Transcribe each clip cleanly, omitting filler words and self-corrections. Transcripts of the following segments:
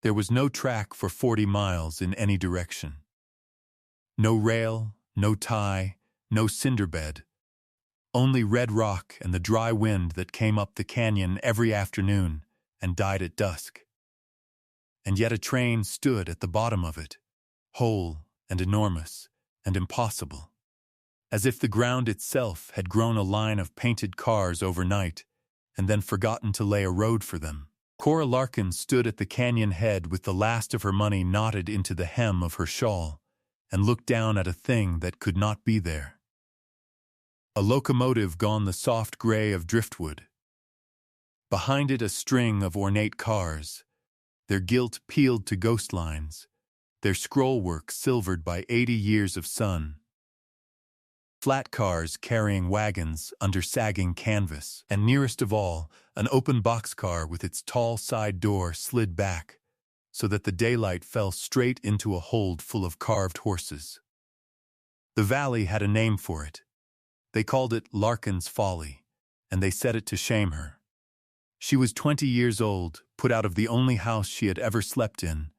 There was no track for 40 miles in any direction. No rail, no tie, no cinderbed. Only red rock and the dry wind that came up the canyon every afternoon and died at dusk. And yet a train stood at the bottom of it, whole and enormous and impossible, as if the ground itself had grown a line of painted cars overnight and then forgotten to lay a road for them. Cora Larkin stood at the canyon head with the last of her money knotted into the hem of her shawl and looked down at a thing that could not be there. A locomotive gone the soft gray of driftwood. Behind it a string of ornate cars, their gilt peeled to ghost lines, their scrollwork silvered by 80 years of sun. Flat cars carrying wagons under sagging canvas, and nearest of all, an open boxcar with its tall side door slid back, so that the daylight fell straight into a hold full of carved horses. The valley had a name for it. They called it Larkin's Folly, and they set it to shame her. She was 20 years old, put out of the only house she had ever slept in,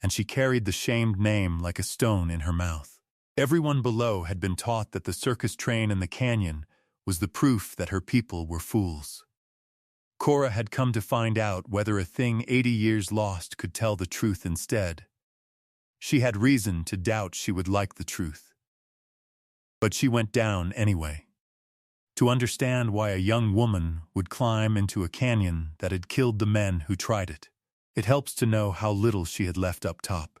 and she carried the shamed name like a stone in her mouth. Everyone below had been taught that the circus train in the canyon was the proof that her people were fools. Cora had come to find out whether a thing 80 years lost could tell the truth instead. She had reason to doubt she would like the truth. But she went down anyway. To understand why a young woman would climb into a canyon that had killed the men who tried it. It helps to know how little she had left up top.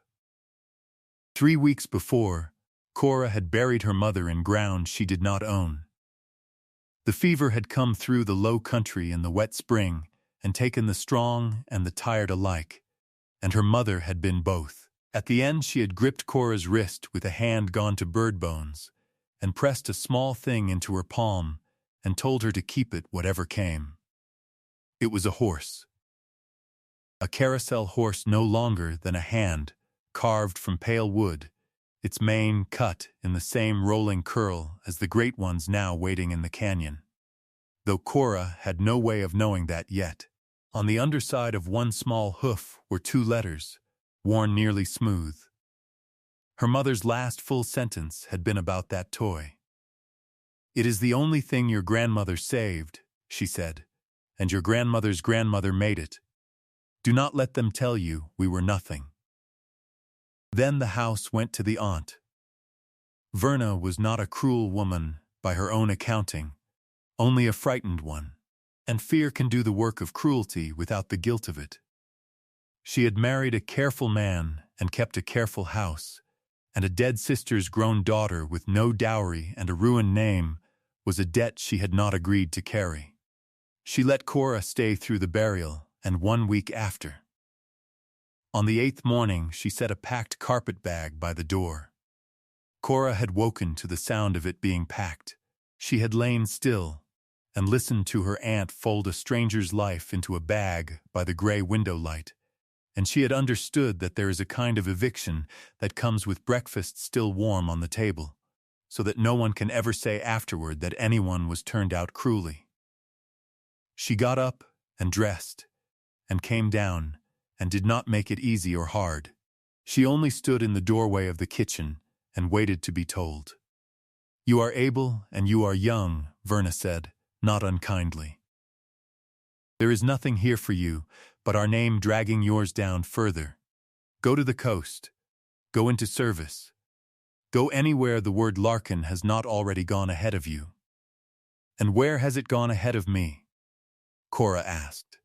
3 weeks before, Cora had buried her mother in ground she did not own. The fever had come through the low country in the wet spring and taken the strong and the tired alike, and her mother had been both. At the end she had gripped Cora's wrist with a hand gone to bird bones, and pressed a small thing into her palm and told her to keep it whatever came. It was a horse. A carousel horse no longer than a hand, carved from pale wood, its mane cut in the same rolling curl as the great ones now waiting in the canyon. Though Cora had no way of knowing that yet. On the underside of one small hoof were 2 letters, worn nearly smooth. Her mother's last full sentence had been about that toy. "It is the only thing your grandmother saved," she said, "and your grandmother's grandmother made it. Do not let them tell you we were nothing." Then the house went to the aunt. Verna was not a cruel woman by her own accounting, only a frightened one, and fear can do the work of cruelty without the guilt of it. She had married a careful man and kept a careful house, and a dead sister's grown daughter with no dowry and a ruined name was a debt she had not agreed to carry. She let Cora stay through the burial and 1 week after. On the 8th morning she set a packed carpet bag by the door. Cora had woken to the sound of it being packed. She had lain still and listened to her aunt fold a stranger's life into a bag by the gray window light, and she had understood that there is a kind of eviction that comes with breakfast still warm on the table, so that no one can ever say afterward that anyone was turned out cruelly. She got up and dressed, and came down, and did not make it easy or hard. She only stood in the doorway of the kitchen and waited to be told. "You are able and you are young," Verna said, not unkindly. "There is nothing here for you but our name dragging yours down further. Go to the coast. Go into service. Go anywhere the word Larkin has not already gone ahead of you." "And where has it gone ahead of me?" Cora asked.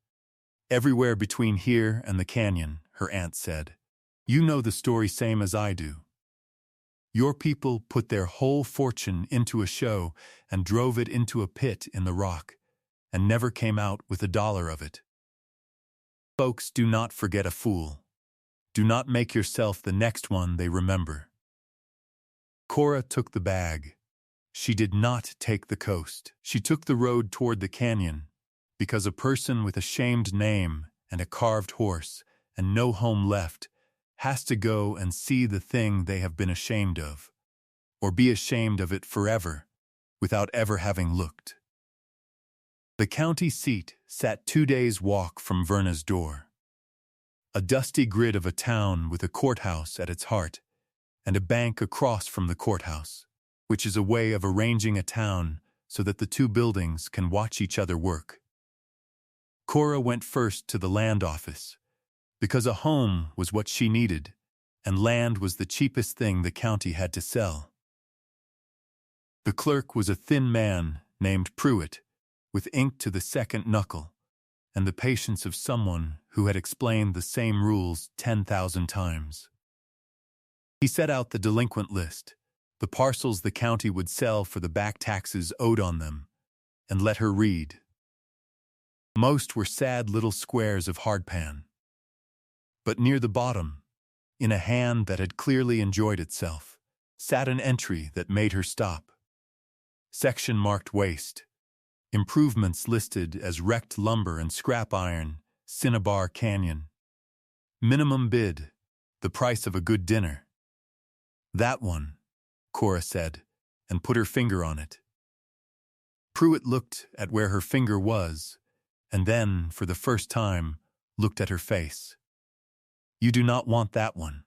"Everywhere between here and the canyon," her aunt said. "You know the story same as I do. Your people put their whole fortune into a show and drove it into a pit in the rock, and never came out with $1 of it. Folks do not forget a fool. Do not make yourself the next one they remember." Cora took the bag. She did not take the coast. She took the road toward the canyon, because a person with a shamed name and a carved horse and no home left has to go and see the thing they have been ashamed of, or be ashamed of it forever, without ever having looked. The county seat sat 2 days' walk from Verna's door. a dusty grid of a town with a courthouse at its heart, and a bank across from the courthouse, which is a way of arranging a town so that the two buildings can watch each other work. Cora went first to the land office, because a home was what she needed, and land was the cheapest thing the county had to sell. The clerk was a thin man named Pruitt, with ink to the second knuckle, and the patience of someone who had explained the same rules 10,000 times. He set out the delinquent list, the parcels the county would sell for the back taxes owed on them, and let her read. Most were sad little squares of hardpan. But near the bottom, in a hand that had clearly enjoyed itself, sat an entry that made her stop. Section marked waste. Improvements listed as wrecked lumber and scrap iron, Cinnabar Canyon. Minimum bid, the price of a good dinner. That one, Cora said, and put her finger on it. Pruitt looked at where her finger was, and then, for the first time, looked at her face. You do not want that one.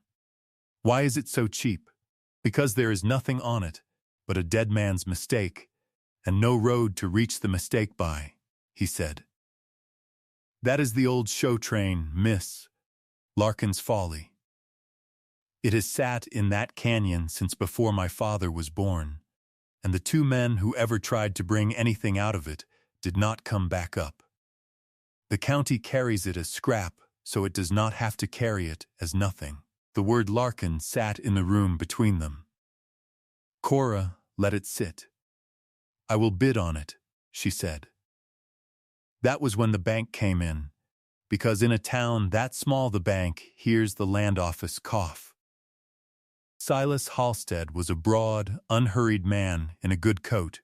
Why is it so cheap? Because there is nothing on it but a dead man's mistake, and no road to reach the mistake by, he said. That is the old show train, Miss Larkin's Folly. It has sat in that canyon since before my father was born, and the two men who ever tried to bring anything out of it did not come back up. The county carries it as scrap, so it does not have to carry it as nothing. The word Larkin sat in the room between them. Cora let it sit. I will bid on it, she said. That was when the bank came in, because in a town that small the bank hears the land office cough. Silas Halstead was a broad, unhurried man in a good coat,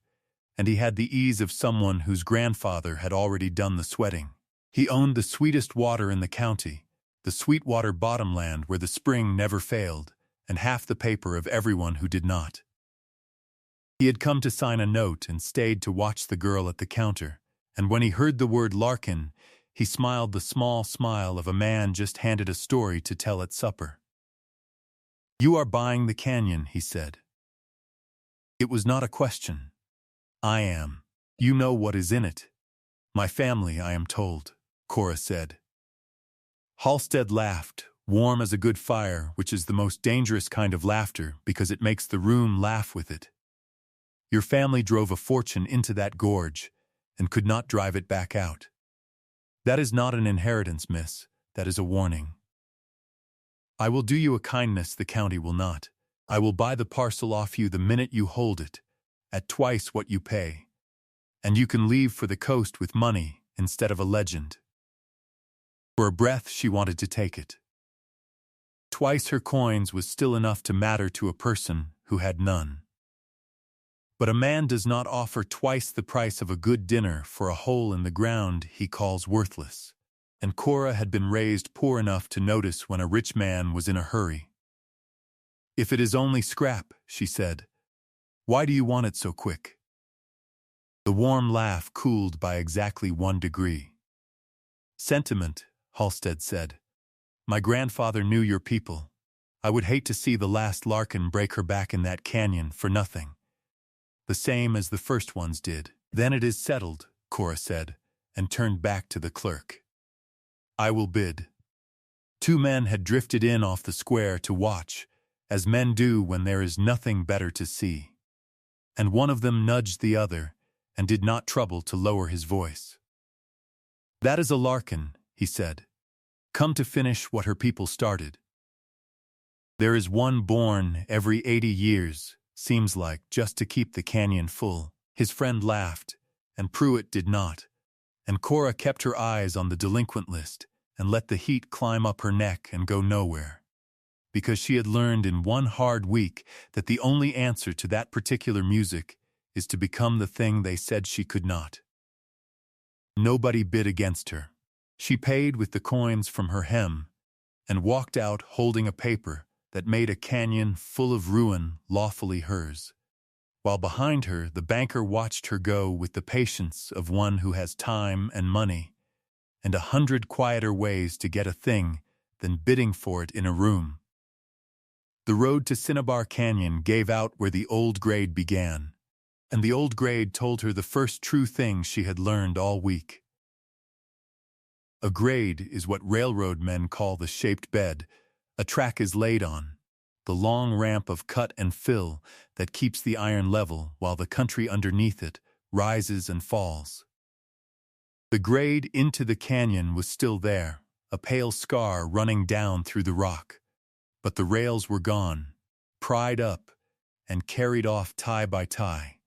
and he had the ease of someone whose grandfather had already done the sweating. He owned the sweetest water in the county, the Sweetwater bottomland where the spring never failed, and half the paper of everyone who did not. He had come to sign a note and stayed to watch the girl at the counter, and when he heard the word Larkin, he smiled the small smile of a man just handed a story to tell at supper. You are buying the canyon, he said. It was not a question. I am. You know what is in it. My family, I am told, Cora said. Halstead laughed, warm as a good fire, which is the most dangerous kind of laughter because it makes the room laugh with it. Your family drove a fortune into that gorge and could not drive it back out. That is not an inheritance, miss. That is a warning. I will do you a kindness the county will not. I will buy the parcel off you the minute you hold it, at twice what you pay, and you can leave for the coast with money instead of a legend. For a breath she wanted to take it. Twice her coins was still enough to matter to a person who had none. But a man does not offer twice the price of a good dinner for a hole in the ground he calls worthless, and Cora had been raised poor enough to notice when a rich man was in a hurry. If it is only scrap, she said, why do you want it so quick? The warm laugh cooled by exactly 1 degree. Sentiment, Halstead said. My grandfather knew your people. I would hate to see the last Larkin break her back in that canyon for nothing. The same as the first ones did. Then it is settled, Cora said, and turned back to the clerk. I will bid. 2 men had drifted in off the square to watch, as men do when there is nothing better to see. And one of them nudged the other, and did not trouble to lower his voice. That is a Larkin, he said, come to finish what her people started. There is one born every 80 years, seems like, just to keep the canyon full. His friend laughed, and Pruitt did not, and Cora kept her eyes on the delinquent list and let the heat climb up her neck and go nowhere, because she had learned in 1 hard week that the only answer to that particular music is to become the thing they said she could not. Nobody bid against her. She paid with the coins from her hem and walked out holding a paper that made a canyon full of ruin lawfully hers, while behind her the banker watched her go with the patience of one who has time and money and 100 quieter ways to get a thing than bidding for it in a room. The road to Cinnabar Canyon gave out where the old grade began, and the old grade told her the first true thing she had learned all week. A grade is what railroad men call the shaped bed a track is laid on, the long ramp of cut and fill that keeps the iron level while the country underneath it rises and falls. The grade into the canyon was still there, a pale scar running down through the rock, but the rails were gone, pried up, and carried off tie by tie,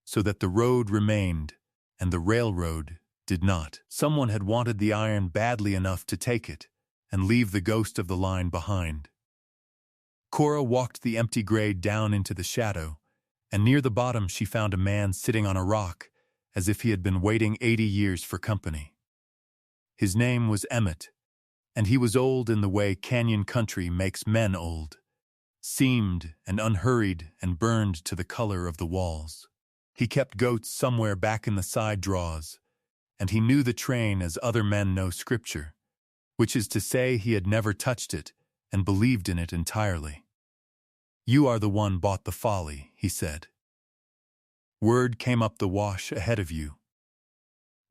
so that the road remained and the railroad did not. Someone had wanted the iron badly enough to take it and leave the ghost of the line behind. Cora walked the empty grade down into the shadow, and near the bottom she found a man sitting on a rock, as if he had been waiting 80 years for company. His name was Emmett, and he was old in the way canyon country makes men old, seamed and unhurried and burned to the color of the walls. He kept goats somewhere back in the side draws, and he knew the train as other men know Scripture, which is to say he had never touched it and believed in it entirely. "You are the one bought the folly," he said. "Word came up the wash ahead of you.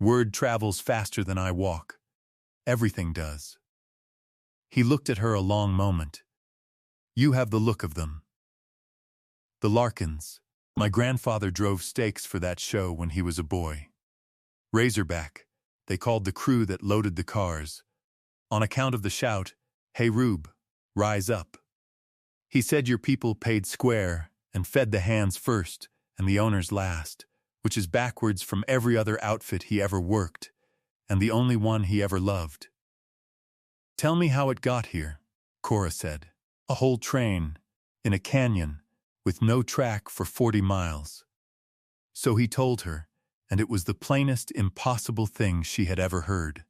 Word travels faster than I walk. Everything does." He looked at her a long moment. "You have the look of them." "The Larkins. My grandfather drove stakes for that show when he was a boy. Razorback, they called the crew that loaded the cars, on account of the shout, 'Hey Rube, rise up.' He said your people paid square and fed the hands first and the owners last, which is backwards from every other outfit he ever worked, and the only one he ever loved." "Tell me how it got here," Cora said. "A whole train, in a canyon, with no track for 40 miles. So he told her, and it was the plainest impossible thing she had ever heard.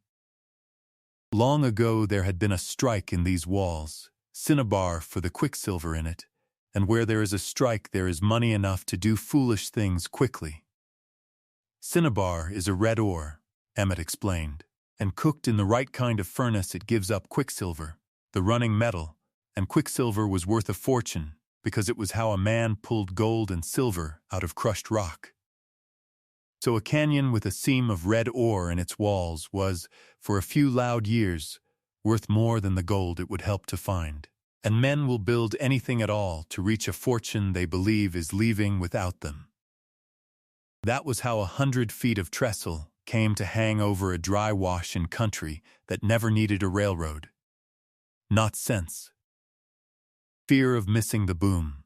Long ago there had been a strike in these walls, Cinnabar for the quicksilver in it, and where there is a strike there is money enough to do foolish things quickly. Cinnabar is a red ore, Emmett explained, and cooked in the right kind of furnace it gives up quicksilver, the running metal, and quicksilver was worth a fortune, because it was how a man pulled gold and silver out of crushed rock. So a canyon with a seam of red ore in its walls was, for a few loud years, worth more than the gold it would help to find. And men will build anything at all to reach a fortune they believe is leaving without them. That was how 100 feet of trestle came to hang over a dry wash in country that never needed a railroad. Not sense. Fear of missing the boom.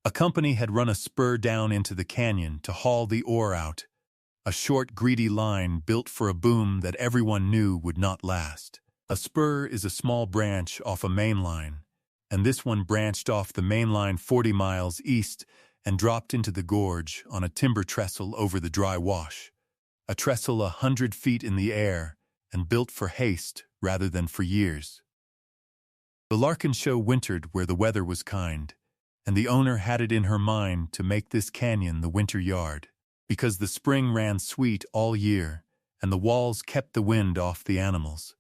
A company had run a spur down into the canyon to haul the ore out, a short, greedy line built for a boom that everyone knew would not last. A spur is a small branch off a main line, and this one branched off the main line 40 miles east and dropped into the gorge on a timber trestle over the dry wash, a trestle 100 feet in the air and built for haste rather than for years. The Larkin show wintered where the weather was kind, and the owner had it in her mind to make this canyon the winter yard, because the spring ran sweet all year, and the walls kept the wind off the animals.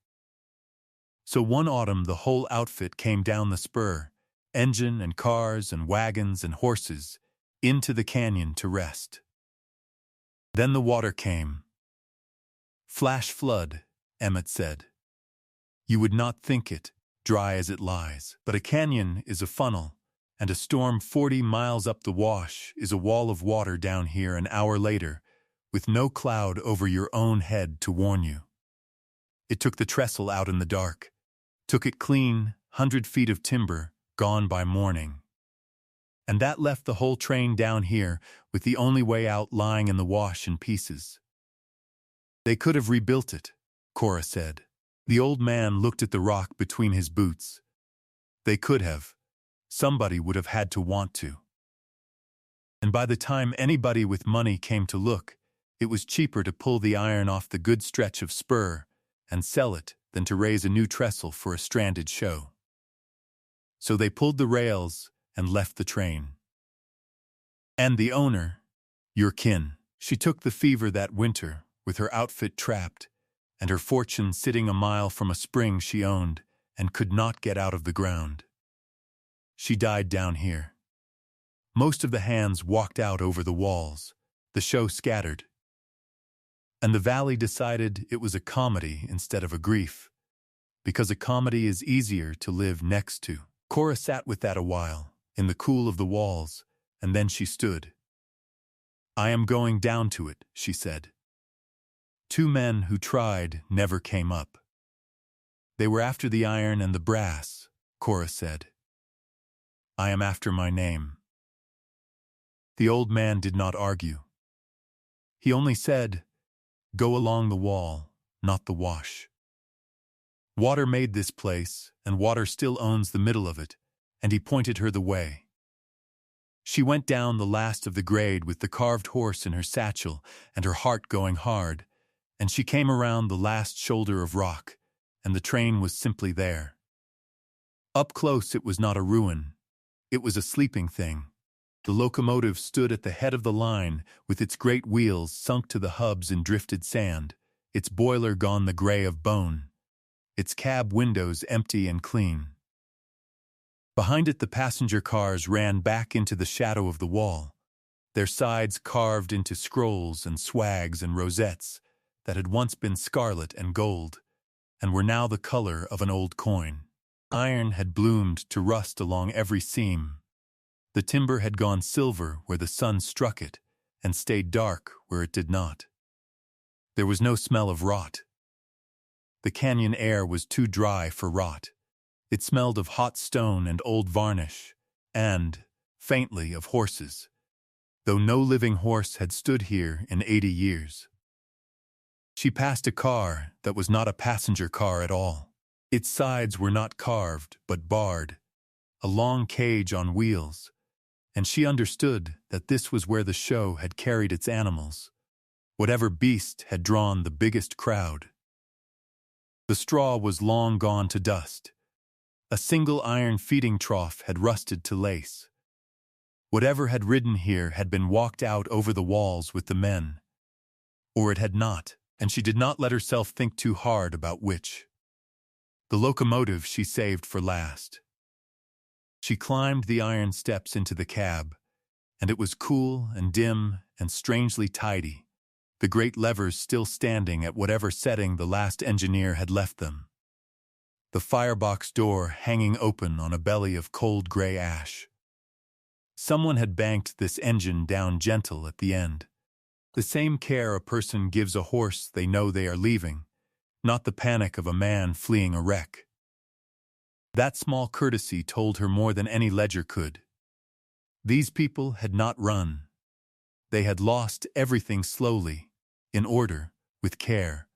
So one autumn the whole outfit came down the spur, engine and cars and wagons and horses, into the canyon to rest. Then the water came. "Flash flood," Emmett said. "You would not think it, dry as it lies, but a canyon is a funnel, and a storm 40 miles up the wash is a wall of water down here an hour later, with no cloud over your own head to warn you. It took the trestle out in the dark, took it clean, 100 feet of timber, gone by morning. And that left the whole train down here, with the only way out lying in the wash in pieces. They could have rebuilt it," Cora said. The old man looked at the rock between his boots. "They could have. Somebody would have had to want to. And by the time anybody with money came to look, it was cheaper to pull the iron off the good stretch of spur and sell it than to raise a new trestle for a stranded show. So they pulled the rails and left the train. And the owner, your kin, she took the fever that winter with her outfit trapped, and her fortune sitting a mile from a spring she owned and could not get out of the ground. She died down here. Most of the hands walked out over the walls. The show scattered. And the valley decided it was a comedy instead of a grief, because a comedy is easier to live next to. Cora sat with that a while, in the cool of the walls, and then she stood. "I am going down to it," she said. Two men who tried never came up. They were after the iron and the brass, Cora said. "I am after my name." The old man did not argue. He only said, "Go along the wall, not the wash." Water made this place, and water still owns the middle of it, and he pointed her the way. She went down the last of the grade with the carved horse in her satchel and her heart going hard, and she came around the last shoulder of rock, and the train was simply there. Up close it was not a ruin. It was a sleeping thing. The locomotive stood at the head of the line with its great wheels sunk to the hubs in drifted sand, its boiler gone the gray of bone, its cab windows empty and clean. Behind it the passenger cars ran back into the shadow of the wall, their sides carved into scrolls and swags and rosettes that had once been scarlet and gold, and were now the color of an old coin. Iron had bloomed to rust along every seam. The timber had gone silver where the sun struck it, and stayed dark where it did not. There was no smell of rot. The canyon air was too dry for rot. It smelled of hot stone and old varnish, and, faintly, of horses, though no living horse had stood here in 80 years. She passed a car that was not a passenger car at all. Its sides were not carved, but barred, a long cage on wheels, and she understood that this was where the show had carried its animals. Whatever beast had drawn the biggest crowd. The straw was long gone to dust. A single iron feeding trough had rusted to lace. Whatever had ridden here had been walked out over the walls with the men. Or it had not, and she did not let herself think too hard about which. The locomotive she saved for last. She climbed the iron steps into the cab, and it was cool and dim and strangely tidy, the great levers still standing at whatever setting the last engineer had left them. The firebox door hanging open on a belly of cold gray ash. Someone had banked this engine down gentle at the end. The same care a person gives a horse they know they are leaving, not the panic of a man fleeing a wreck. That small courtesy told her more than any ledger could. These people had not run. They had lost everything slowly, in order, with care,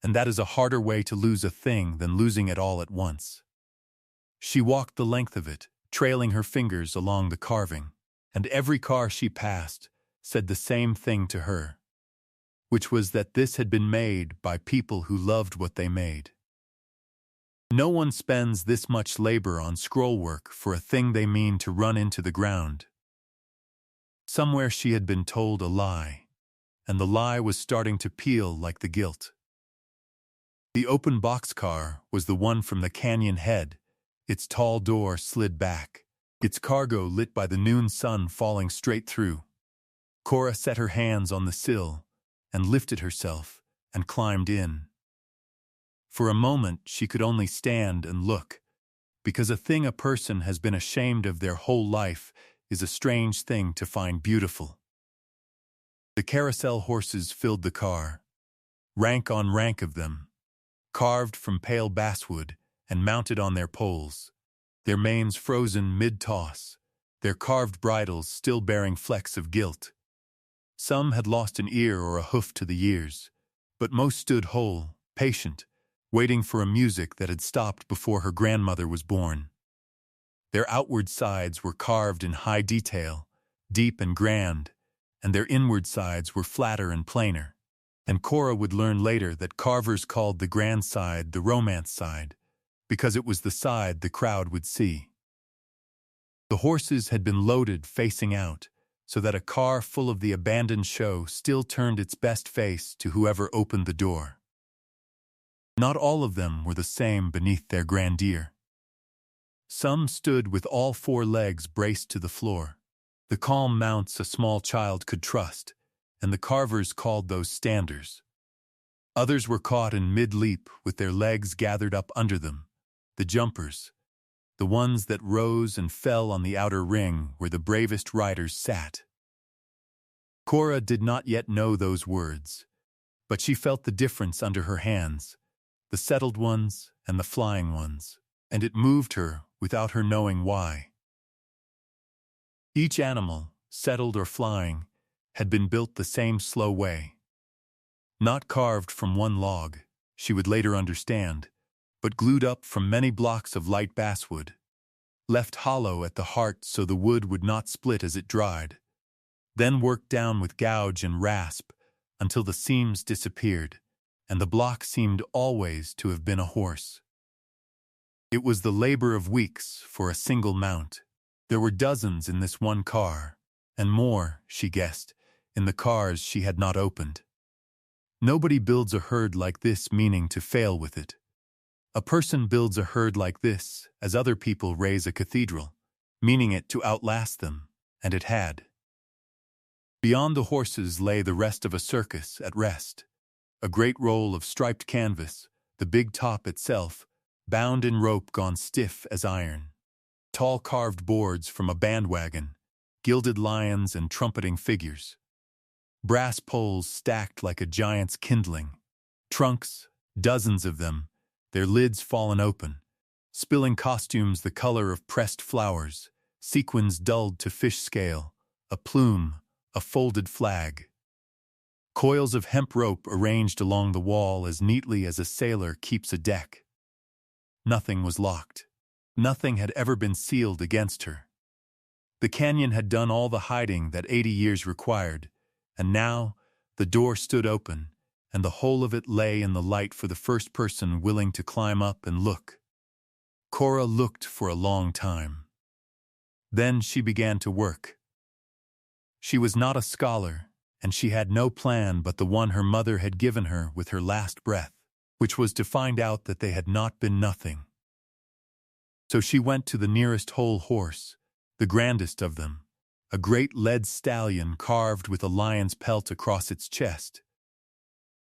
and that is a harder way to lose a thing than losing it all at once. She walked the length of it, trailing her fingers along the carving, and every car she passed said the same thing to her, which was that this had been made by people who loved what they made. No one spends this much labor on scrollwork for a thing they mean to run into the ground. Somewhere she had been told a lie, and the lie was starting to peel like the guilt. The open boxcar was the one from the canyon head, its tall door slid back, its cargo lit by the noon sun falling straight through. Cora set her hands on the sill and lifted herself and climbed in. For a moment she could only stand and look, because a thing a person has been ashamed of their whole life is a strange thing to find beautiful. The carousel horses filled the car, rank on rank of them, carved from pale basswood and mounted on their poles, their manes frozen mid-toss, their carved bridles still bearing flecks of gilt. Some had lost an ear or a hoof to the years, but most stood whole, patient, waiting for a music that had stopped before her grandmother was born. Their outward sides were carved in high detail, deep and grand, and their inward sides were flatter and plainer. And Cora would learn later that carvers called the grand side the romance side, because it was the side the crowd would see. The horses had been loaded facing out, so that a car full of the abandoned show still turned its best face to whoever opened the door. Not all of them were the same beneath their grandeur. Some stood with all four legs braced to the floor, the calm mounts a small child could trust, and the carvers called those standers. Others were caught in mid-leap with their legs gathered up under them, the jumpers, the ones that rose and fell on the outer ring where the bravest riders sat. Cora did not yet know those words, but she felt the difference under her hands, the settled ones and the flying ones, and it moved her without her knowing why. Each animal, settled or flying, had been built the same slow way. Not carved from one log, she would later understand, but glued up from many blocks of light basswood, left hollow at the heart so the wood would not split as it dried, then worked down with gouge and rasp until the seams disappeared, and the block seemed always to have been a horse. It was the labor of weeks for a single mount. There were dozens in this one car, and more, she guessed, in the cars she had not opened. Nobody builds a herd like this meaning to fail with it. A person builds a herd like this as other people raise a cathedral, meaning it to outlast them, and it had. Beyond the horses lay the rest of a circus at rest. A great roll of striped canvas, the big top itself, bound in rope gone stiff as iron. Tall carved boards from a bandwagon, gilded lions and trumpeting figures. Brass poles stacked like a giant's kindling. Trunks, dozens of them, their lids fallen open, spilling costumes the color of pressed flowers, sequins dulled to fish scale, a plume, a folded flag. Coils of hemp rope arranged along the wall as neatly as a sailor keeps a deck. Nothing was locked. Nothing had ever been sealed against her. The canyon had done all the hiding that 80 years required, and now the door stood open, and the whole of it lay in the light for the first person willing to climb up and look. Cora looked for a long time. Then she began to work. She was not a scholar, and she had no plan but the one her mother had given her with her last breath, which was to find out that they had not been nothing. So she went to the nearest whole horse, the grandest of them, a great lead stallion carved with a lion's pelt across its chest.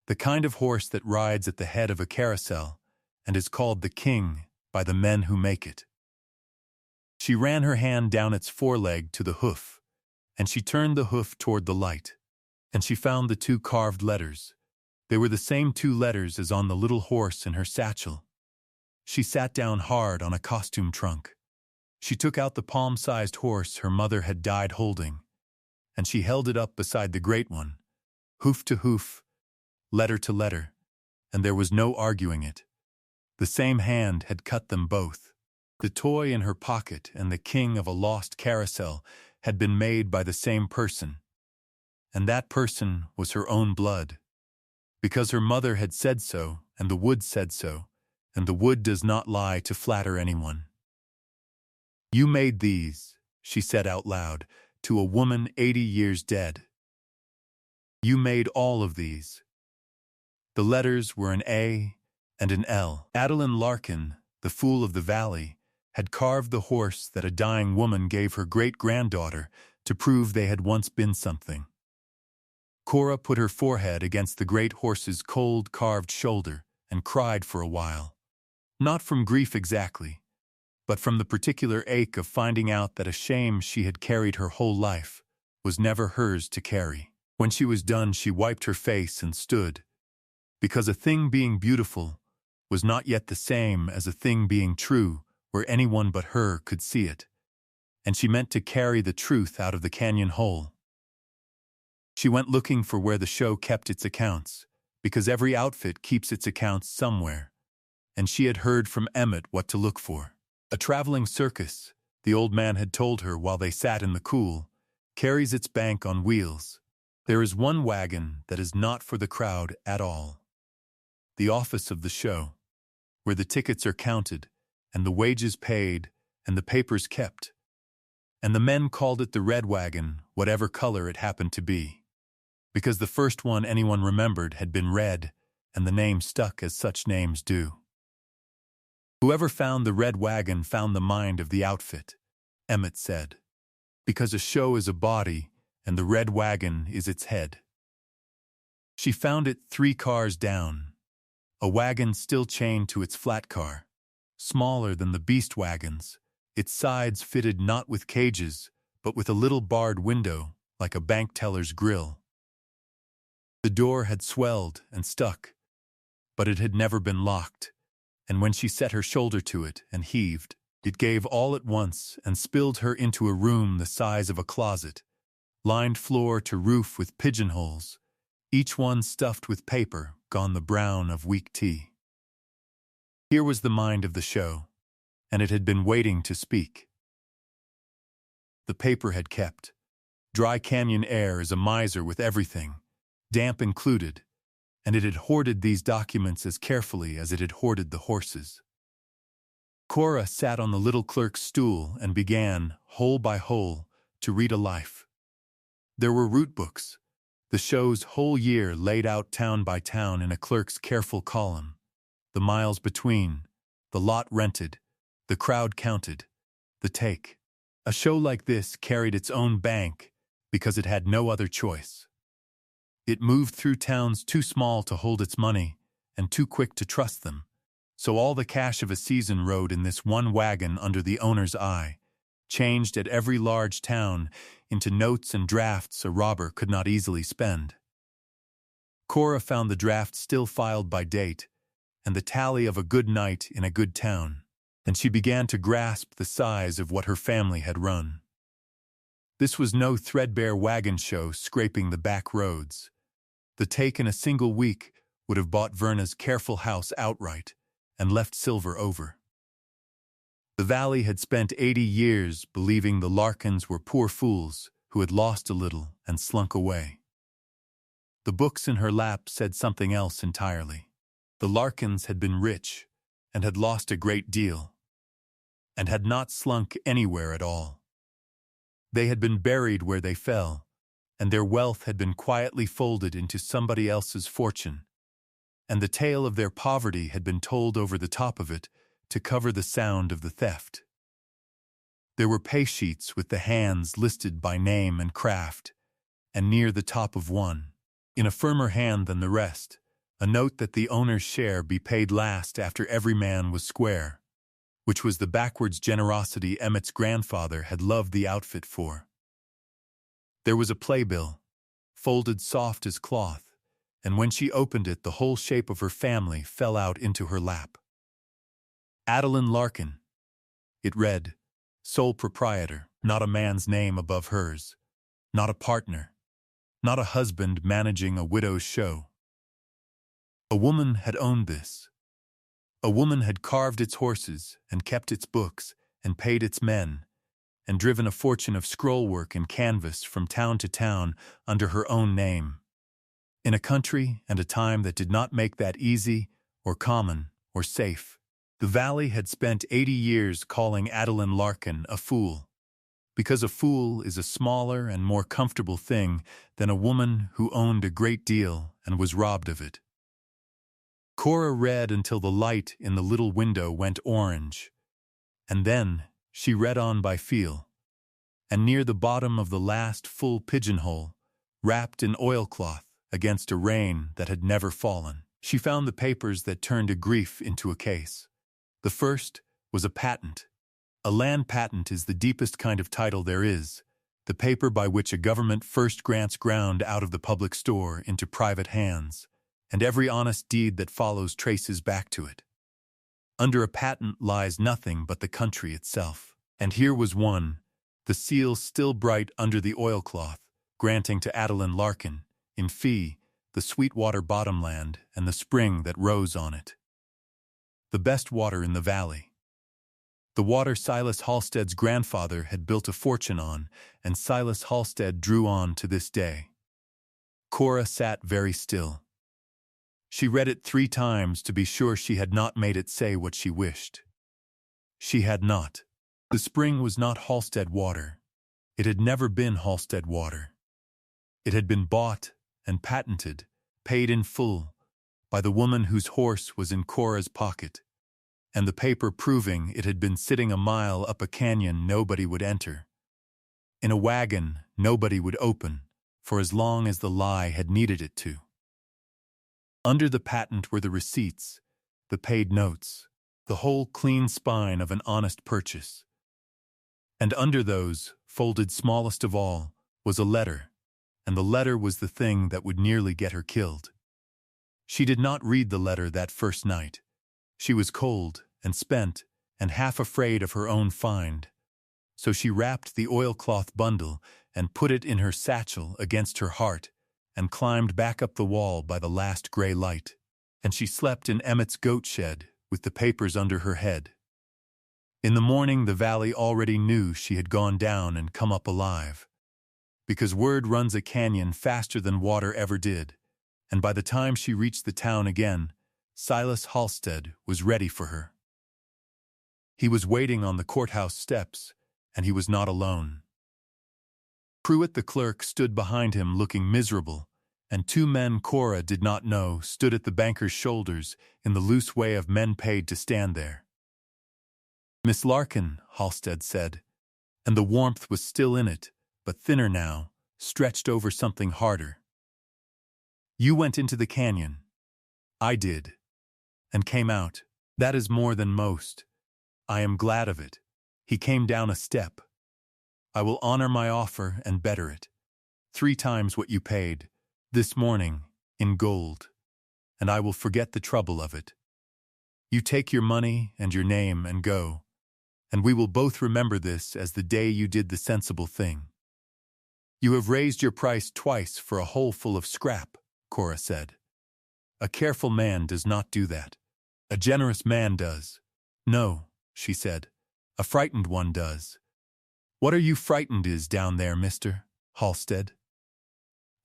The kind of horse that rides at the head of a carousel and is called the king by the men who make it. She ran her hand down its foreleg to the hoof, and she turned the hoof toward the light, and she found the two carved letters. They were the same two letters as on the little horse in her satchel. She sat down hard on a costume trunk. She took out the palm-sized horse her mother had died holding, and she held it up beside the great one, hoof to hoof, letter to letter, and there was no arguing it. The same hand had cut them both. The toy in her pocket and the king of a lost carousel had been made by the same person, and that person was her own blood. Because her mother had said so, and the wood said so, and the wood does not lie to flatter anyone. "You made these," she said out loud, to a woman 80 years dead. "You made all of these." The letters were an A and an L. Adeline Larkin, the fool of the valley, had carved the horse that a dying woman gave her great-granddaughter to prove they had once been something. Cora put her forehead against the great horse's cold, carved shoulder and cried for a while. Not from grief exactly, but from the particular ache of finding out that a shame she had carried her whole life was never hers to carry. When she was done, she wiped her face and stood, because a thing being beautiful was not yet the same as a thing being true where anyone but her could see it, and she meant to carry the truth out of the canyon hole. She went looking for where the show kept its accounts, because every outfit keeps its accounts somewhere, and she had heard from Emmett what to look for. A traveling circus, the old man had told her while they sat in the cool, carries its bank on wheels. There is one wagon that is not for the crowd at all. The office of the show, where the tickets are counted, and the wages paid, and the papers kept. And the men called it the red wagon, whatever color it happened to be, because the first one anyone remembered had been red, and the name stuck as such names do. Whoever found the red wagon found the mind of the outfit, Emmett said, because a show is a body and the red wagon is its head. She found it 3 cars down, a wagon still chained to its flat car, smaller than the beast wagons, its sides fitted not with cages, but with a little barred window like a bank teller's grill. The door had swelled and stuck, but it had never been locked, and when she set her shoulder to it and heaved, it gave all at once and spilled her into a room the size of a closet, lined floor to roof with pigeonholes, each one stuffed with paper gone the brown of weak tea. Here was the mind of the show, and it had been waiting to speak. The paper had kept. Dry canyon air is a miser with everything, damp included, and it had hoarded these documents as carefully as it had hoarded the horses. Cora sat on the little clerk's stool and began, hole by hole, to read a life. There were route books, the show's whole year laid out town by town in a clerk's careful column, the miles between, the lot rented, the crowd counted, the take. A show like this carried its own bank because it had no other choice. It moved through towns too small to hold its money and too quick to trust them, so all the cash of a season rode in this one wagon under the owner's eye, changed at every large town into notes and drafts a robber could not easily spend. Cora found the draft still filed by date and the tally of a good night in a good town, and she began to grasp the size of what her family had run. This was no threadbare wagon show scraping the back roads. The take in a single week would have bought Verna's careful house outright and left silver over. The valley had spent 80 years believing the Larkins were poor fools who had lost a little and slunk away. The books in her lap said something else entirely. The Larkins had been rich and had lost a great deal, and had not slunk anywhere at all. They had been buried where they fell, and their wealth had been quietly folded into somebody else's fortune, and the tale of their poverty had been told over the top of it to cover the sound of the theft. There were pay sheets with the hands listed by name and craft, and near the top of one, in a firmer hand than the rest, a note that the owner's share be paid last after every man was square, which was the backwards generosity Emmett's grandfather had loved the outfit for. There was a playbill, folded soft as cloth, and when she opened it the whole shape of her family fell out into her lap. Adeline Larkin. It read, sole proprietor, not a man's name above hers, not a partner, not a husband managing a widow's show. A woman had owned this. A woman had carved its horses and kept its books and paid its men and driven a fortune of scrollwork and canvas from town to town under her own name. In a country and a time that did not make that easy or common or safe, the valley had spent 80 years calling Adeline Larkin a fool, because a fool is a smaller and more comfortable thing than a woman who owned a great deal and was robbed of it. Cora read until the light in the little window went orange, and then she read on by feel, and near the bottom of the last full pigeonhole, wrapped in oilcloth against a rain that had never fallen, she found the papers that turned a grief into a case. The first was a patent. A land patent is the deepest kind of title there is, the paper by which a government first grants ground out of the public store into private hands, and every honest deed that follows traces back to it. Under a patent lies nothing but the country itself. And here was one, the seal still bright under the oilcloth, granting to Adeline Larkin, in fee, the Sweetwater bottomland and the spring that rose on it. The best water in the valley. The water Silas Halstead's grandfather had built a fortune on, and Silas Halstead drew on to this day. Cora sat very still. She read it 3 times to be sure she had not made it say what she wished. She had not. The spring was not Halstead water. It had never been Halstead water. It had been bought and patented, paid in full, by the woman whose horse was in Cora's pocket, and the paper proving it had been sitting a mile up a canyon nobody would enter. In a wagon nobody would open, for as long as the lie had needed it to. Under the patent were the receipts, the paid notes, the whole clean spine of an honest purchase. And under those, folded smallest of all, was a letter, and the letter was the thing that would nearly get her killed. She did not read the letter that first night. She was cold and spent and half afraid of her own find. So she wrapped the oilcloth bundle and put it in her satchel against her heart and climbed back up the wall by the last gray light. And she slept in Emmett's goat shed with the papers under her head. In the morning the valley already knew she had gone down and come up alive, because word runs a canyon faster than water ever did, and by the time she reached the town again, Silas Halstead was ready for her. He was waiting on the courthouse steps, and he was not alone. Pruitt the clerk stood behind him looking miserable, and two men Cora did not know stood at the banker's shoulders in the loose way of men paid to stand there. "Miss Larkin," Halstead said, and the warmth was still in it, but thinner now, stretched over something harder. "You went into the canyon." "I did. And came out. That is more than most. I am glad of it." He came down a step. "I will honor my offer and better it. 3 times what you paid, this morning, in gold. And I will forget the trouble of it. You take your money and your name and go. And we will both remember this as the day you did the sensible thing." "You have raised your price twice for a hole full of scrap," Cora said. "A careful man does not do that. A generous man does." "No," she said. "A frightened one does." "What are you frightened is down there, Mr. Halstead?"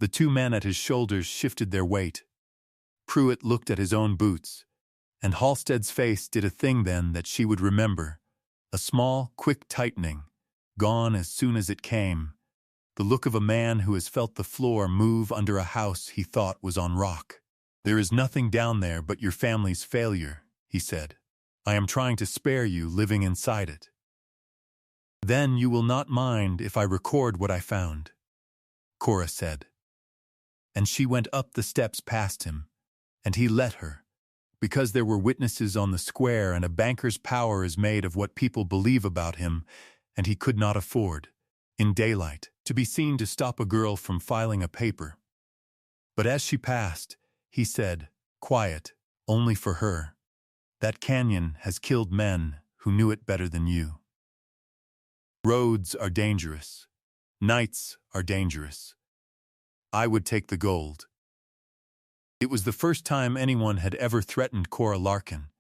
The two men at his shoulders shifted their weight. Pruitt looked at his own boots, and Halstead's face did a thing then that she would remember. A small, quick tightening, gone as soon as it came. The look of a man who has felt the floor move under a house he thought was on rock. "There is nothing down there but your family's failure," he said. "I am trying to spare you living inside it. Then you will not mind if I record what I found," Cora said. And she went up the steps past him, and he let her, because there were witnesses on the square and a banker's power is made of what people believe about him, and he could not afford, in daylight, to be seen to stop a girl from filing a paper. But as she passed, he said, quiet, only for her, "That canyon has killed men who knew it better than you. Roads are dangerous. Nights are dangerous. I would take the gold." It was the first time anyone had ever threatened Cora Larkin,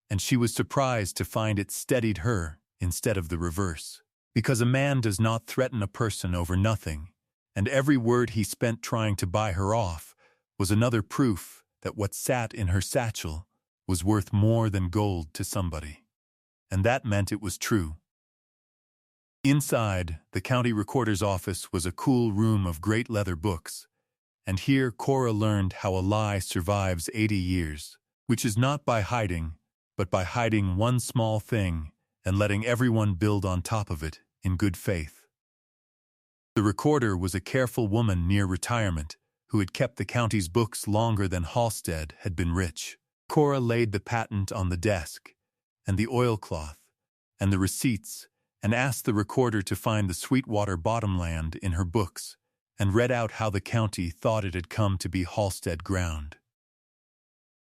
and she was surprised to find it steadied her instead of the reverse. Because a man does not threaten a person over nothing, and every word he spent trying to buy her off was another proof that what sat in her satchel was worth more than gold to somebody. And that meant it was true. Inside, the county recorder's office was a cool room of great leather books, and here Cora learned how a lie survives 80 years, which is not by hiding, but by hiding one small thing and letting everyone build on top of it in good faith. The recorder was a careful woman near retirement who had kept the county's books longer than Halstead had been rich. Cora laid the patent on the desk, and the oilcloth, and the receipts, and asked the recorder to find the Sweetwater bottomland in her books, and read out how the county thought it had come to be Halstead ground.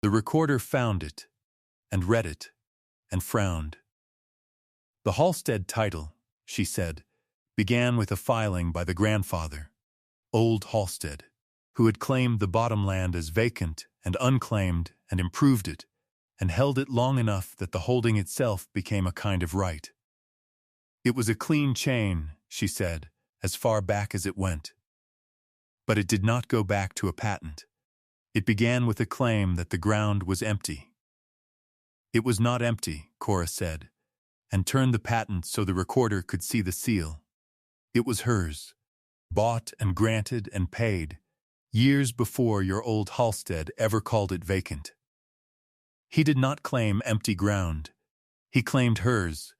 The recorder found it, and read it, and frowned. "The Halstead title," she said, "began with a filing by the grandfather, old Halstead, who had claimed the bottomland as vacant and unclaimed and improved it, and held it long enough that the holding itself became a kind of right. It was a clean chain," she said, "as far back as it went. But it did not go back to a patent. It began with a claim that the ground was empty." "It was not empty," Cora said, and turned the patent so the recorder could see the seal. "It was hers, bought and granted and paid, years before your old Halstead ever called it vacant. He did not claim empty ground. He claimed hers,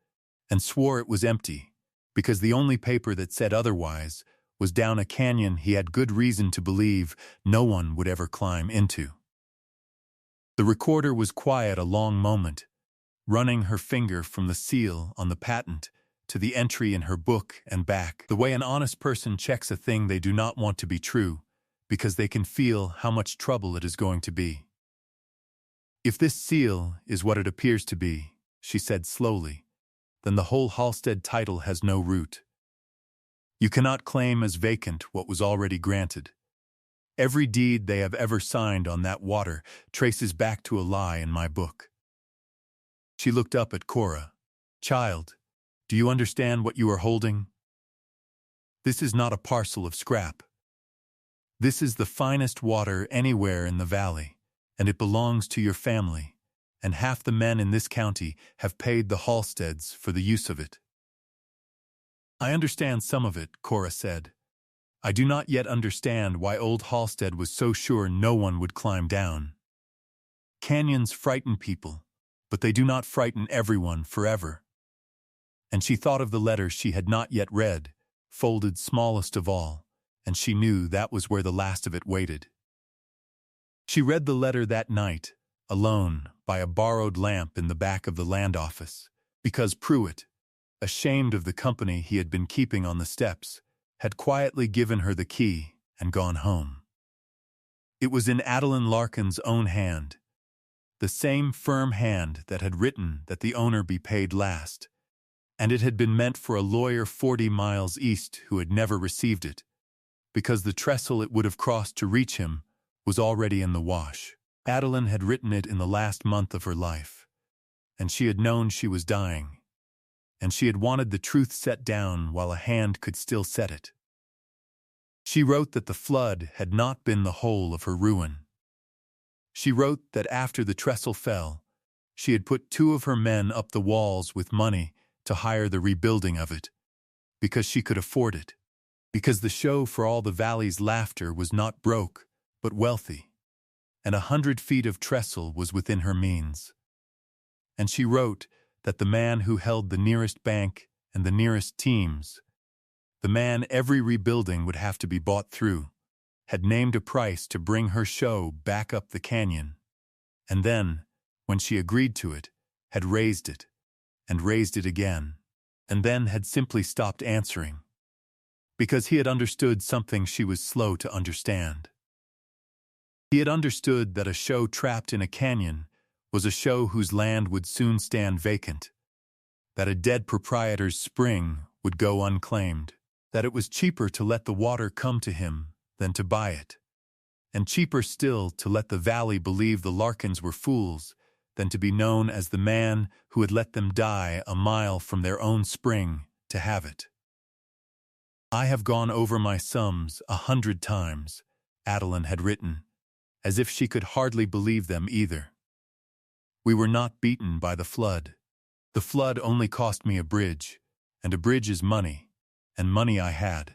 and swore it was empty, because the only paper that said otherwise was down a canyon he had good reason to believe no one would ever climb into. The recorder was quiet a long moment, running her finger from the seal on the patent to the entry in her book and back, the way an honest person checks a thing they do not want to be true, because they can feel how much trouble it is going to be. If this seal is what it appears to be, she said slowly, then the whole Halstead title has no root. You cannot claim as vacant what was already granted. Every deed they have ever signed on that water traces back to a lie in my book. She looked up at Cora. Child, do you understand what you are holding? This is not a parcel of scrap. This is the finest water anywhere in the valley, and it belongs to your family, and half the men in this county have paid the Halsteads for the use of it. I understand some of it, Cora said. I do not yet understand why old Halstead was so sure no one would climb down. Canyons frighten people, but they do not frighten everyone forever. And she thought of the letter she had not yet read, folded smallest of all, and she knew that was where the last of it waited. She read the letter that night, alone, by a borrowed lamp in the back of the land office, because Pruitt, ashamed of the company he had been keeping on the steps, had quietly given her the key and gone home. It was in Adeline Larkin's own hand, the same firm hand that had written that the owner be paid last, and it had been meant for a lawyer 40 miles east who had never received it, because the trestle it would have crossed to reach him was already in the wash. Adeline had written it in the last month of her life, and she had known she was dying, and she had wanted the truth set down while a hand could still set it. She wrote that the flood had not been the whole of her ruin. She wrote that after the trestle fell, she had put 2 of her men up the walls with money to hire the rebuilding of it, because she could afford it, because the show for all the valley's laughter was not broke, but wealthy, and 100 feet of trestle was within her means. And she wrote that the man who held the nearest bank and the nearest teams, the man every rebuilding would have to be bought through, had named a price to bring her show back up the canyon, and then, when she agreed to it, had raised it, and raised it again, and then had simply stopped answering, because he had understood something she was slow to understand. He had understood that a show trapped in a canyon was a show whose land would soon stand vacant, that a dead proprietor's spring would go unclaimed, that it was cheaper to let the water come to him than to buy it, and cheaper still to let the valley believe the Larkins were fools than to be known as the man who had let them die a mile from their own spring to have it. I have gone over my sums 100 times, Adeline had written, as if she could hardly believe them either. We were not beaten by the flood. The flood only cost me a bridge, and a bridge is money, and money I had.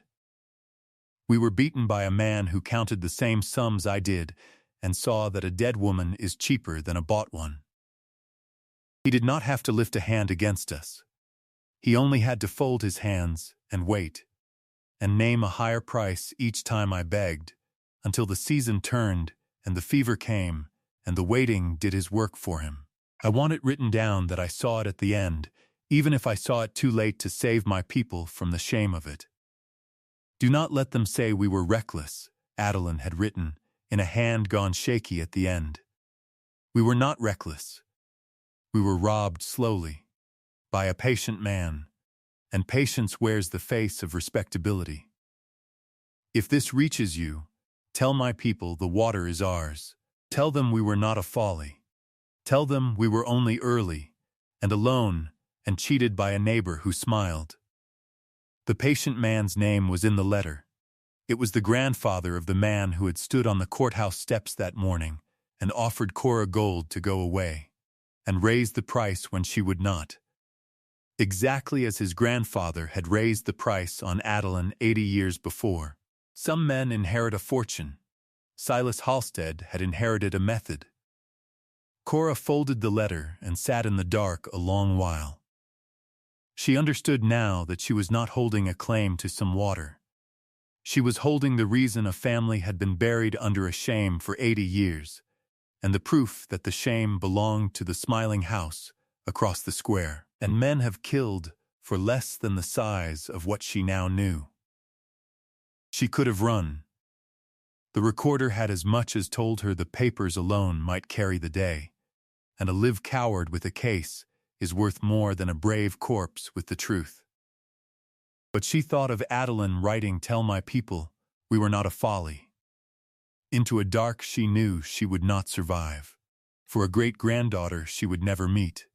We were beaten by a man who counted the same sums I did and saw that a dead woman is cheaper than a bought one. He did not have to lift a hand against us. He only had to fold his hands and wait, and name a higher price each time I begged, until the season turned and the fever came, and the waiting did his work for him. I want it written down that I saw it at the end, even if I saw it too late to save my people from the shame of it. Do not let them say we were reckless, Adeline had written, in a hand gone shaky at the end. We were not reckless. We were robbed slowly, by a patient man, and patience wears the face of respectability. If this reaches you, tell my people the water is ours. Tell them we were not a folly. Tell them we were only early, and alone, and cheated by a neighbor who smiled. The patient man's name was in the letter. It was the grandfather of the man who had stood on the courthouse steps that morning and offered Cora gold to go away, and raised the price when she would not. Exactly as his grandfather had raised the price on Adeline 80 years before. Some men inherit a fortune, Silas Halstead had inherited a method. Cora folded the letter and sat in the dark a long while. She understood now that she was not holding a claim to some water. She was holding the reason a family had been buried under a shame for 80 years, and the proof that the shame belonged to the smiling house across the square. And men have killed for less than the size of what she now knew. She could have run. The recorder had as much as told her the papers alone might carry the day, and a live coward with a case is worth more than a brave corpse with the truth. But she thought of Adeline writing, "Tell my people we were not a folly," into a dark she knew she would not survive, for a great-granddaughter she would never meet.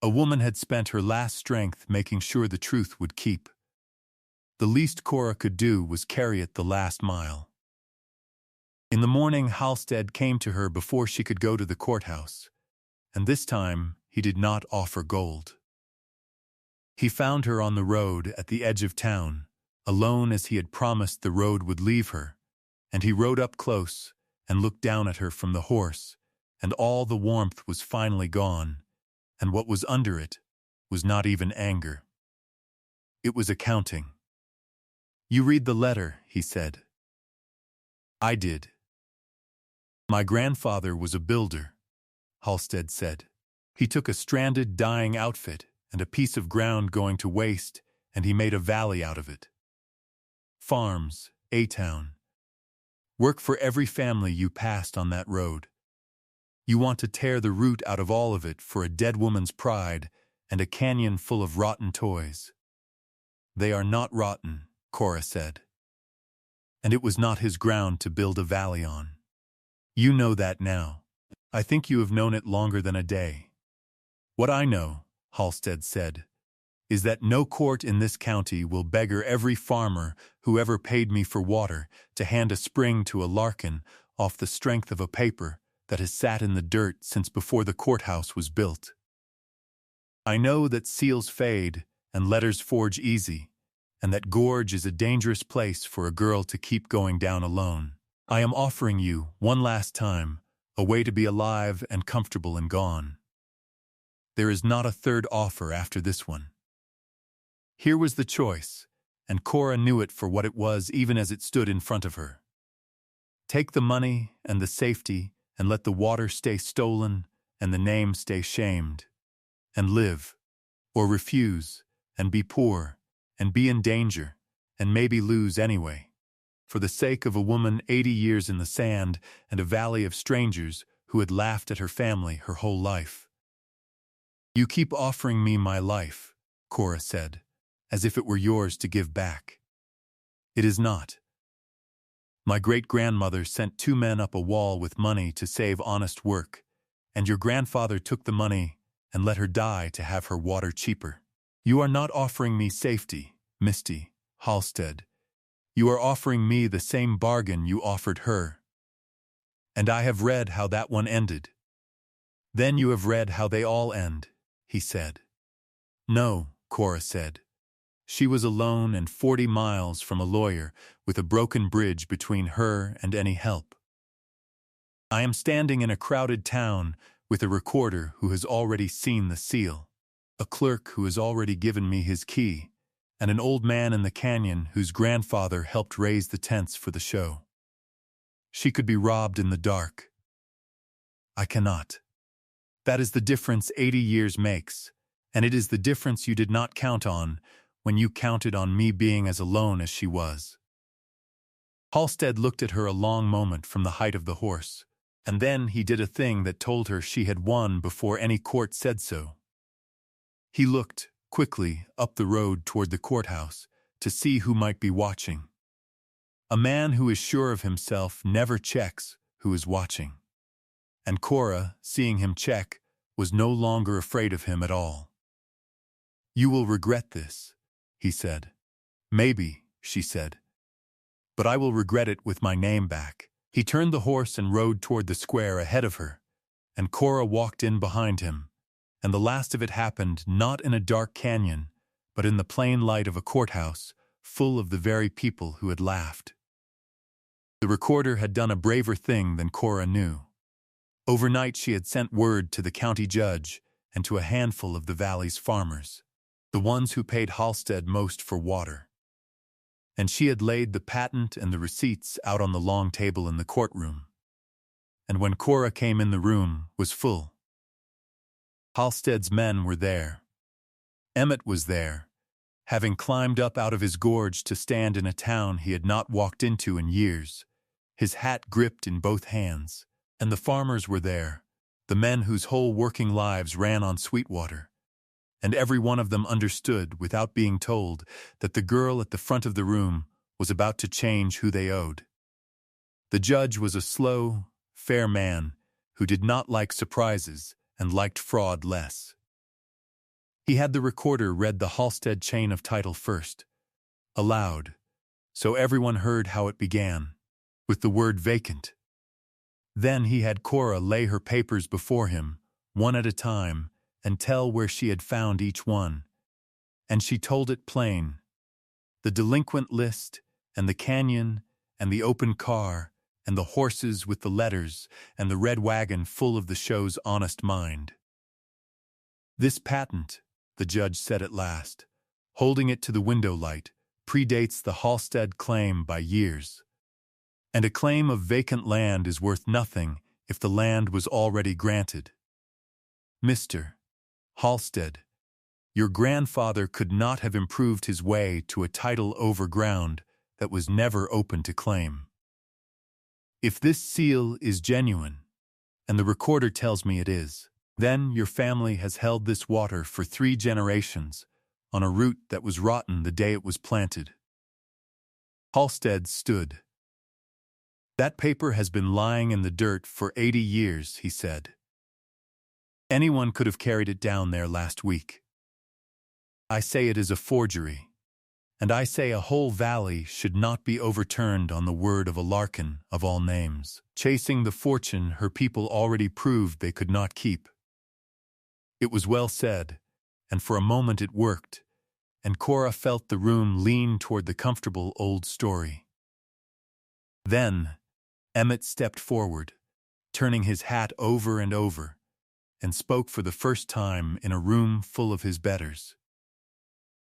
A woman had spent her last strength making sure the truth would keep. The least Cora could do was carry it the last mile. In the morning, Halstead came to her before she could go to the courthouse, and this time he did not offer gold. He found her on the road at the edge of town, alone as he had promised the road would leave her, and he rode up close and looked down at her from the horse, and all the warmth was finally gone, and what was under it was not even anger. It was accounting. "You read the letter," he said. "I did." "My grandfather was a builder," Halstead said. "He took a stranded, dying outfit and a piece of ground going to waste, and he made a valley out of it. Farms, A-town. Work for every family you passed on that road. You want to tear the root out of all of it for a dead woman's pride and a canyon full of rotten toys." "They are not rotten," Cora said. "And it was not his ground to build a valley on. You know that now. I think you have known it longer than a day." "What I know," Halstead said, "is that no court in this county will beggar every farmer who ever paid me for water to hand a spring to a Larkin off the strength of a paper that has sat in the dirt since before the courthouse was built. I know that seals fade and letters forge easy, and that Gorge is a dangerous place for a girl to keep going down alone. I am offering you, one last time, a way to be alive and comfortable and gone. There is not a third offer after this one." Here was the choice, and Cora knew it for what it was even as it stood in front of her. Take the money and the safety and let the water stay stolen and the name stay shamed, and live, or refuse, and be poor, and be in danger, and maybe lose anyway, for the sake of a woman 80 years in the sand and a valley of strangers who had laughed at her family her whole life. "You keep offering me my life," Cora said, "as if it were yours to give back. It is not. My great-grandmother sent 2 men up a wall with money to save honest work, and your grandfather took the money and let her die to have her water cheaper. You are not offering me safety, Misty, Halstead. You are offering me the same bargain you offered her. And I have read how that one ended." "Then you have read how they all end," he said. "No," Cora said. She was alone and 40 miles from a lawyer, with a broken bridge between her and any help. "I am standing in a crowded town with a recorder who has already seen the seal, a clerk who has already given me his key, and an old man in the canyon whose grandfather helped raise the tents for the show. She could be robbed in the dark. I cannot. That is the difference 80 years makes, and it is the difference you did not count on when you counted on me being as alone as she was." Halstead looked at her a long moment from the height of the horse, and then he did a thing that told her she had won before any court said so. He looked, quickly, up the road toward the courthouse to see who might be watching. A man who is sure of himself never checks who is watching. And Cora, seeing him check, was no longer afraid of him at all. "You will regret this," he said. "Maybe," she said. "But I will regret it with my name back." He turned the horse and rode toward the square ahead of her, and Cora walked in behind him, and the last of it happened not in a dark canyon, but in the plain light of a courthouse full of the very people who had laughed. The recorder had done a braver thing than Cora knew. Overnight she had sent word to the county judge and to a handful of the valley's farmers, the ones who paid Halstead most for water. And she had laid the patent and the receipts out on the long table in the courtroom. And when Cora came in, the room was full. Halstead's men were there. Emmett was there, having climbed up out of his gorge to stand in a town he had not walked into in years, his hat gripped in both hands. And the farmers were there, the men whose whole working lives ran on Sweetwater. And every one of them understood, without being told, that the girl at the front of the room was about to change who they owed. The judge was a slow, fair man who did not like surprises and liked fraud less. He had the recorder read the Halstead chain of title first, aloud, so everyone heard how it began, with the word vacant. Then he had Cora lay her papers before him, one at a time, and tell where she had found each one. And she told it plain. The delinquent list, and the canyon, and the open car, and the horses with the letters, and the red wagon full of the show's honest mind. This patent, the judge said at last, holding it to the window light, predates the Halstead claim by years. And a claim of vacant land is worth nothing if the land was already granted. Mr. Halstead, your grandfather could not have improved his way to a title over ground that was never open to claim. If this seal is genuine, and the recorder tells me it is, then your family has held this water for 3 generations on a root that was rotten the day it was planted. Halstead stood. That paper has been lying in the dirt for 80 years, he said. Anyone could have carried it down there last week. I say it is a forgery, and I say a whole valley should not be overturned on the word of a Larkin of all names, chasing the fortune her people already proved they could not keep. It was well said, and for a moment it worked, and Cora felt the room lean toward the comfortable old story. Then Emmett stepped forward, turning his hat over and over, and spoke for the first time in a room full of his betters.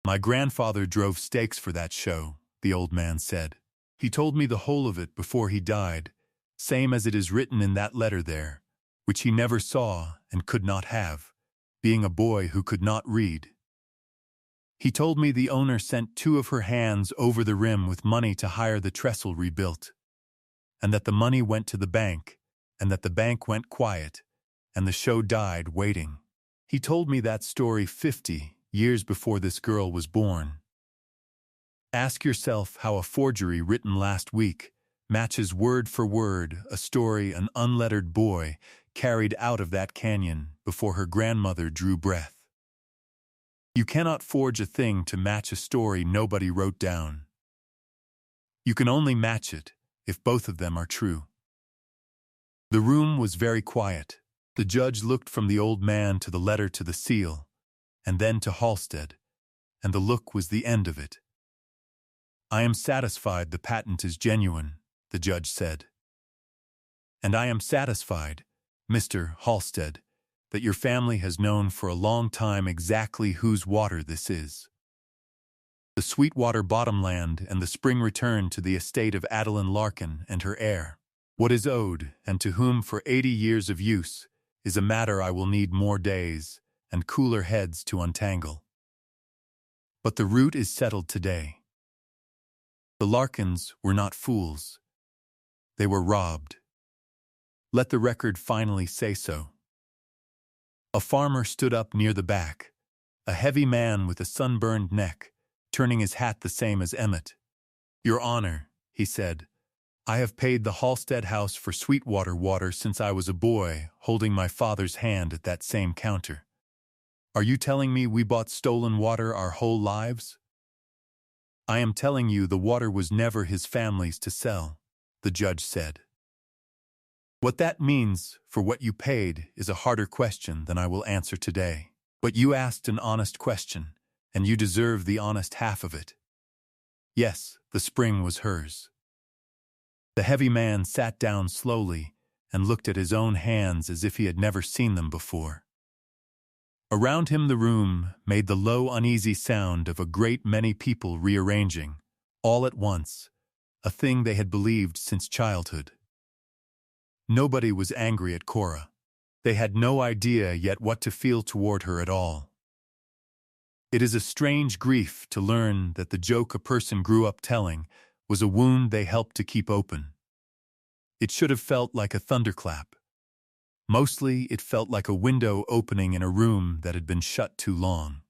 My grandfather drove stakes for that show, the old man said. He told me the whole of it before he died, same as it is written in that letter there, which he never saw and could not have, being a boy who could not read. He told me the owner sent 2 of her hands over the rim with money to hire the trestle rebuilt, and that the money went to the bank, and that the bank went quiet, and the show died waiting. He told me that story 50 years before this girl was born. Ask yourself how a forgery written last week matches word for word a story an unlettered boy carried out of that canyon before her grandmother drew breath. You cannot forge a thing to match a story nobody wrote down. You can only match it if both of them are true. The room was very quiet. The judge looked from the old man to the letter to the seal, and then to Halstead, and the look was the end of it. I am satisfied the patent is genuine, the judge said. And I am satisfied, Mr. Halstead, that your family has known for a long time exactly whose water this is. The Sweetwater bottomland and the spring return to the estate of Adeline Larkin and her heir. What is owed, and to whom for 80 years of use, is a matter I will need more days and cooler heads to untangle. But the root is settled today. The Larkins were not fools. They were robbed. Let the record finally say so. A farmer stood up near the back, a heavy man with a sunburned neck, turning his hat the same as Emmett. Your Honor, he said, I have paid the Halstead house for Sweetwater water since I was a boy, holding my father's hand at that same counter. Are you telling me we bought stolen water our whole lives? I am telling you the water was never his family's to sell, the judge said. What that means for what you paid is a harder question than I will answer today. But you asked an honest question, and you deserve the honest half of it. Yes, the spring was hers. The heavy man sat down slowly and looked at his own hands as if he had never seen them before. Around him the room made the low, uneasy sound of a great many people rearranging, all at once, a thing they had believed since childhood. Nobody was angry at Cora. They had no idea yet what to feel toward her at all. It is a strange grief to learn that the joke a person grew up telling was a wound they helped to keep open. It should have felt like a thunderclap. Mostly, it felt like a window opening in a room that had been shut too long.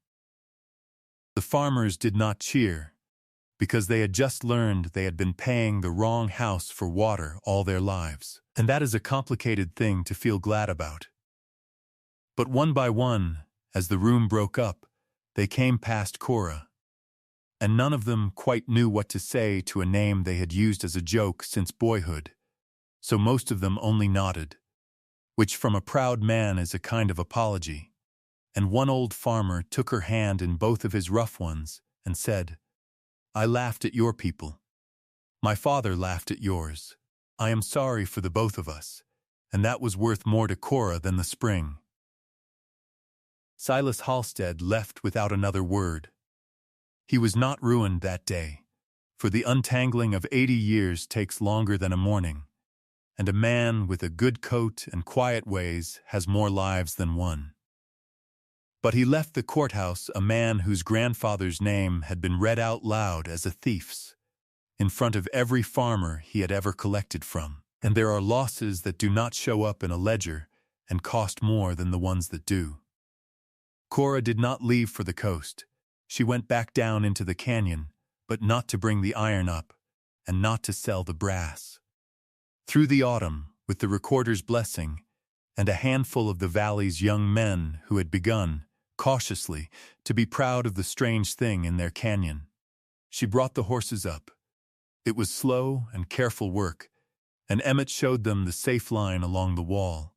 The farmers did not cheer, because they had just learned they had been paying the wrong house for water all their lives, and that is a complicated thing to feel glad about. But one by one, as the room broke up, they came past Cora, and none of them quite knew what to say to a name they had used as a joke since boyhood, so most of them only nodded, which from a proud man is a kind of apology, and one old farmer took her hand in both of his rough ones and said, "I laughed at your people. My father laughed at yours. I am sorry for the both of us," and that was worth more to Cora than the spring. Silas Halstead left without another word. He was not ruined that day, for the untangling of 80 years takes longer than a morning, and a man with a good coat and quiet ways has more lives than one. But he left the courthouse a man whose grandfather's name had been read out loud as a thief's, in front of every farmer he had ever collected from. And there are losses that do not show up in a ledger and cost more than the ones that do. Cora did not leave for the coast. She went back down into the canyon, but not to bring the iron up, and not to sell the brass. Through the autumn, with the recorder's blessing, and a handful of the valley's young men who had begun, cautiously, to be proud of the strange thing in their canyon, she brought the horses up. It was slow and careful work, and Emmett showed them the safe line along the wall,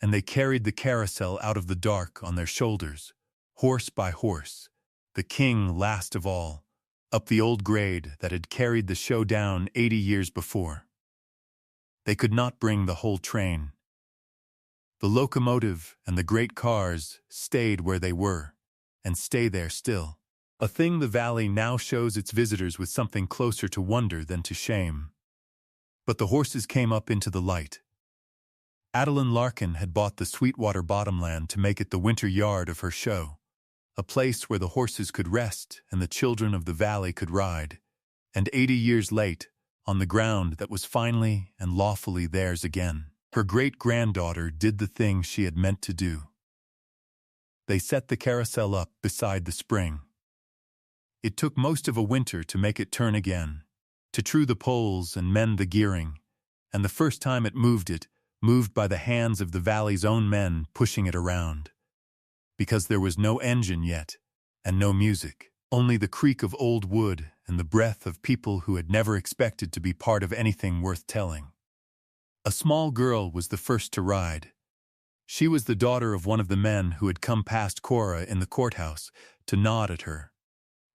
and they carried the carousel out of the dark on their shoulders, horse by horse, the king last of all, up the old grade that had carried the show down 80 years before. They could not bring the whole train. The locomotive and the great cars stayed where they were, and stay there still, a thing the valley now shows its visitors with something closer to wonder than to shame. But the horses came up into the light. Adeline Larkin had bought the Sweetwater bottomland to make it the winter yard of her show, a place where the horses could rest and the children of the valley could ride, and 80 years late, on the ground that was finally and lawfully theirs again, her great-granddaughter did the thing she had meant to do. They set the carousel up beside the spring. It took most of a winter to make it turn again, to true the poles and mend the gearing, and the first time it moved by the hands of the valley's own men pushing it around. Because there was no engine yet, and no music, only the creak of old wood and the breath of people who had never expected to be part of anything worth telling. A small girl was the first to ride. She was the daughter of one of the men who had come past Cora in the courthouse to nod at her,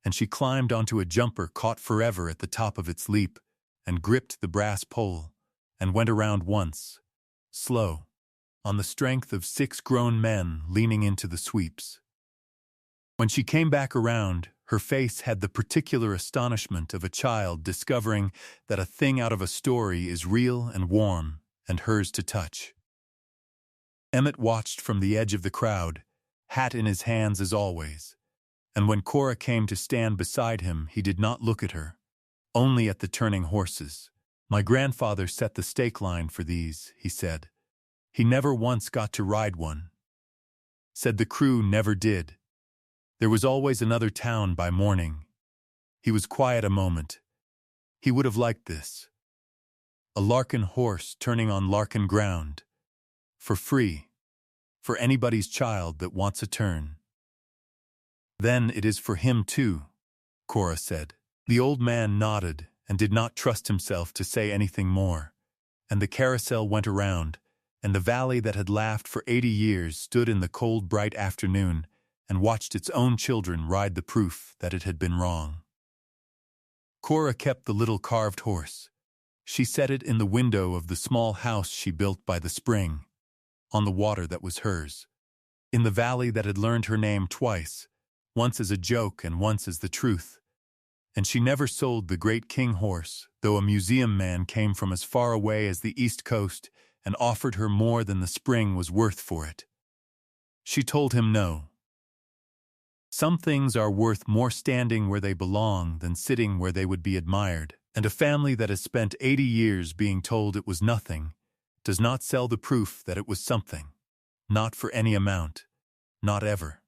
and she climbed onto a jumper caught forever at the top of its leap and gripped the brass pole and went around once, slow, on the strength of 6 grown men leaning into the sweeps. When she came back around, her face had the particular astonishment of a child discovering that a thing out of a story is real and warm and hers to touch. Emmett watched from the edge of the crowd, hat in his hands as always, and when Cora came to stand beside him, he did not look at her, only at the turning horses. "My grandfather set the stake line for these," he said. "He never once got to ride one. Said the crew never did. There was always another town by morning." He was quiet a moment. He would have liked this. A Larkin horse turning on Larkin ground. For free. For anybody's child that wants a turn. "Then it is for him too," Cora said. The old man nodded and did not trust himself to say anything more, and the carousel went around, and the valley that had laughed for 80 years stood in the cold, bright afternoon and watched its own children ride the proof that it had been wrong. Cora kept the little carved horse. She set it in the window of the small house she built by the spring, on the water that was hers, in the valley that had learned her name twice, once as a joke and once as the truth. And she never sold the great king horse, though a museum man came from as far away as the East Coast and offered her more than the spring was worth for it. She told him no. Some things are worth more standing where they belong than sitting where they would be admired, and a family that has spent 80 years being told it was nothing does not sell the proof that it was something. Not for any amount. Not ever.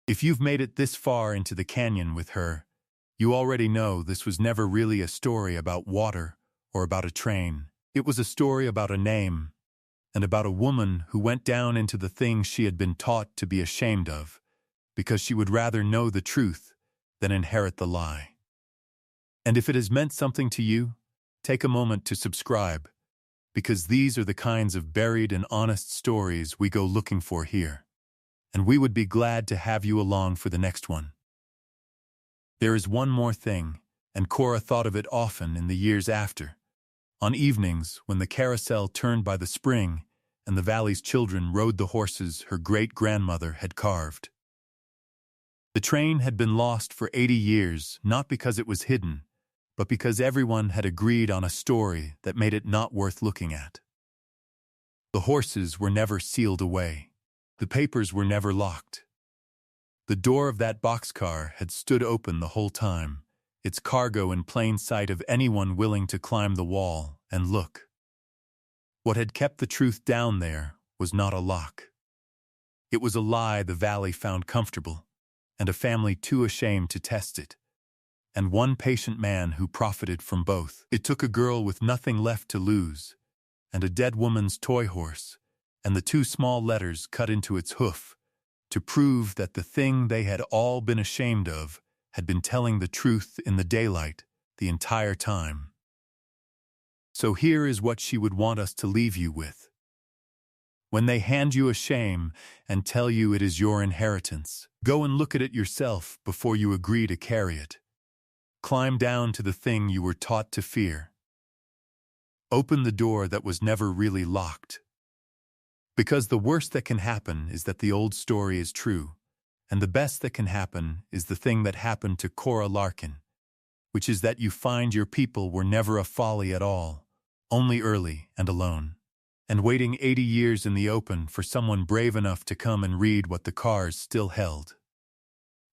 If you've made it this far into the canyon with her, you already know this was never really a story about water or about a train. It was a story about a name, and about a woman who went down into the things she had been taught to be ashamed of, because she would rather know the truth than inherit the lie. And if it has meant something to you, take a moment to subscribe, because these are the kinds of buried and honest stories we go looking for here, and we would be glad to have you along for the next one. There is one more thing, and Cora thought of it often in the years after, on evenings when the carousel turned by the spring and the valley's children rode the horses her great-grandmother had carved. The train had been lost for 80 years, not because it was hidden, but because everyone had agreed on a story that made it not worth looking at. The horses were never sealed away. The papers were never locked. The door of that boxcar had stood open the whole time, its cargo in plain sight of anyone willing to climb the wall and look. What had kept the truth down there was not a lock. It was a lie the valley found comfortable, and a family too ashamed to test it, and one patient man who profited from both. It took a girl with nothing left to lose, and a dead woman's toy horse, and the two small letters cut into its hoof, to prove that the thing they had all been ashamed of had been telling the truth in the daylight the entire time. So here is what she would want us to leave you with. When they hand you a shame and tell you it is your inheritance, go and look at it yourself before you agree to carry it. Climb down to the thing you were taught to fear. Open the door that was never really locked. Because the worst that can happen is that the old story is true, and the best that can happen is the thing that happened to Cora Larkin, which is that you find your people were never a folly at all, only early and alone, and waiting 80 years in the open for someone brave enough to come and read what the cars still held.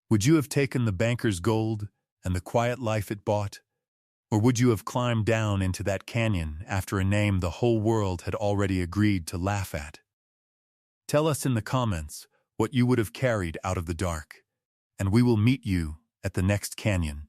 Would you have taken the banker's gold and the quiet life it bought, or would you have climbed down into that canyon after a name the whole world had already agreed to laugh at? Tell us in the comments what you would have carried out of the dark, and we will meet you at the next canyon.